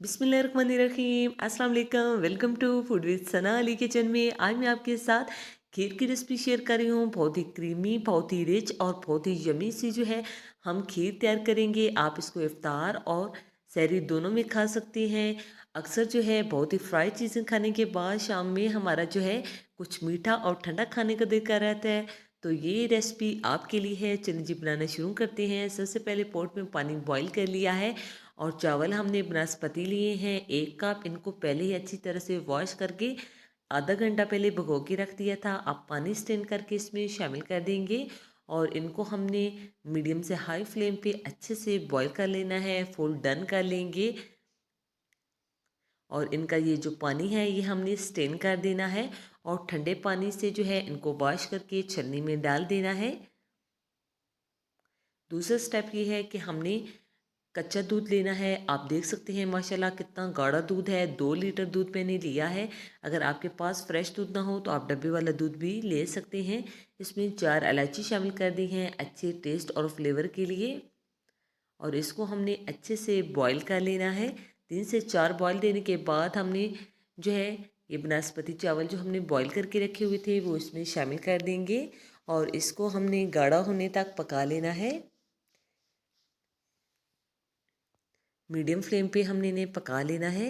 बिस्मिल्लाहिर्रहमानिर्रहीम अस्सलाम वालेकुम। Welcome to food with Sana Ali kitchen में। आज मैं आपके साथ खीर की रेसिपी शेयर कर रही हूँ। बहुत ही क्रीमी, बहुत ही रिच और बहुत ही यमी सी जो है हम खीर तैयार करेंगे। आप इसको इफ्तार और सहरी दोनों में खा सकते हैं। अक्सर जो है बहुत ही फ्राई चीज़ें खाने के बाद शाम में हमारा जो है कुछ मीठा और ठंडा खाने का दिल कर रहता है। तो ये रेसिपी आपके लिए है। चलिए जी बनाना शुरू करते हैं। सबसे पहले पॉट में पानी बॉईल कर लिया है और चावल हमने बनस्पति लिए हैं 1 कप। इनको पहले ही अच्छी तरह से वॉश करके आधा घंटा पहले भिगो के रख दिया था। अब पानी स्ट्रेन करके इसमें शामिल कर देंगे और इनको हमने मीडियम से हाई फ्लेम पे अच्छे से बॉईल कर लेना है। फुल डन कर लेंगे और इनका ये जो पानी है ये हमने स्ट्रेन कर देना है और ठंडे पानी से जो है इनको वॉश करके छन्नी में डाल देना है। दूसरा स्टेप ये है कि हमने कच्चा दूध लेना है। आप देख सकते हैं माशाल्लाह कितना गाढ़ा दूध है। 2 लीटर दूध मैंने लिया है। अगर आपके पास फ्रेश दूध ना हो तो आप डब्बे वाला दूध भी ले सकते हैं। इसमें 4 इलायची शामिल कर दी हैं अच्छे टेस्ट और फ्लेवर के लिए और इसको हमने अच्छे से बॉईल कर लेना है। 3 से 4 बॉईल देने के बाद हमने जो है ये बनस्पति चावल जो हमने बॉईल करके रखे हुए थे वो इसमें शामिल कर देंगे और इसको हमने गाढ़ा होने तक पका लेना है। मीडियम फ्लेम पे हमने इन्हें पका लेना है।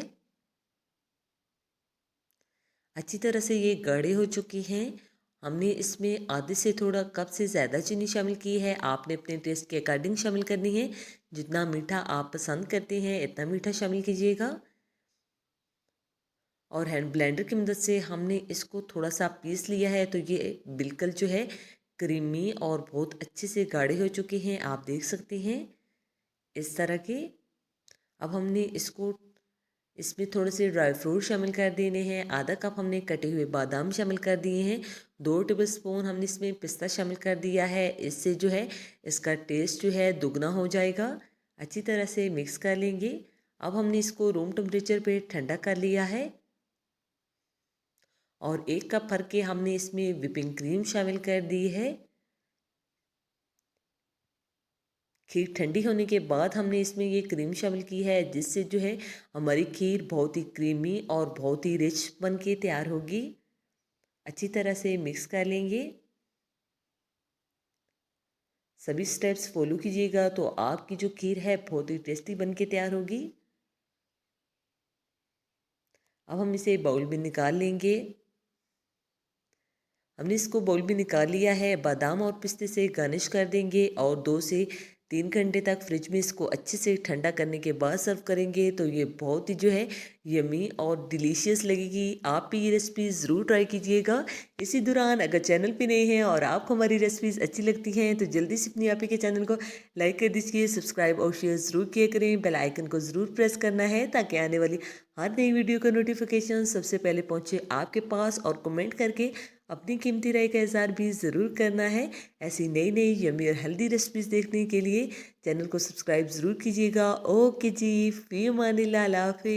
अच्छी तरह से ये गाढ़े हो चुकी हैं। हमने इसमें आधे से थोड़ा कप से ज़्यादा चीनी शामिल की है। आपने अपने टेस्ट के अकॉर्डिंग शामिल करनी है। जितना मीठा आप पसंद करते हैं इतना मीठा शामिल कीजिएगा और हैंड ब्लेंडर की मदद से हमने इसको थोड़ा सा पीस लिया है। तो ये बिल्कुल जो है क्रीमी और बहुत अच्छे से गाढ़े हो चुके हैं। आप देख सकते हैं इस तरह के। अब हमने इसमें थोड़े से ड्राई फ्रूट शामिल कर देने हैं। आधा कप हमने कटे हुए बादाम शामिल कर दिए हैं। 2 टेबल स्पून हमने इसमें पिस्ता शामिल कर दिया है। इससे जो है इसका टेस्ट जो है दुगना हो जाएगा। अच्छी तरह से मिक्स कर लेंगे। अब हमने इसको रूम टेम्परेचर पे ठंडा कर लिया है और 1 कप भर के हमने इसमें विपिंग क्रीम शामिल कर दी है। खीर ठंडी होने के बाद हमने इसमें ये क्रीम शामिल की है जिससे जो है हमारी खीर बहुत ही क्रीमी और बहुत ही रिच बन के तैयार होगी। अच्छी तरह से मिक्स कर लेंगे। सभी स्टेप्स फॉलो कीजिएगा तो आपकी जो खीर है बहुत ही टेस्टी बन के तैयार होगी। अब हम इसे बाउल में निकाल लेंगे। हमने इसको बाउल में निकाल लिया है। बादाम और पिस्ते से गार्निश कर देंगे और 2 से 3 घंटे तक फ्रिज में इसको अच्छे से ठंडा करने के बाद सर्व करेंगे तो ये बहुत ही जो है यमी और डिलीशियस लगेगी। आप भी ये रेसिपी ज़रूर ट्राई कीजिएगा। इसी दौरान अगर चैनल पे नए हैं और आपको हमारी रेसिपीज़ अच्छी लगती हैं तो जल्दी से अपनी आप ही के चैनल को लाइक कर दीजिए, सब्सक्राइब और शेयर ज़रूर किया करें। बेल आइकन को ज़रूर प्रेस करना है ताकि आने वाली हर नई वीडियो का नोटिफिकेशन सबसे पहले पहुँचे आपके पास और कमेंट करके अपनी कीमती राय का इज़हार भी ज़रूर करना है। ऐसी नई नई यम्मी और हेल्दी रेसिपीज़ देखने के लिए चैनल को सब्सक्राइब ज़रूर कीजिएगा। ओके जी, फ़ी अमानिल्लाह, अल्लाह हाफ़िज़।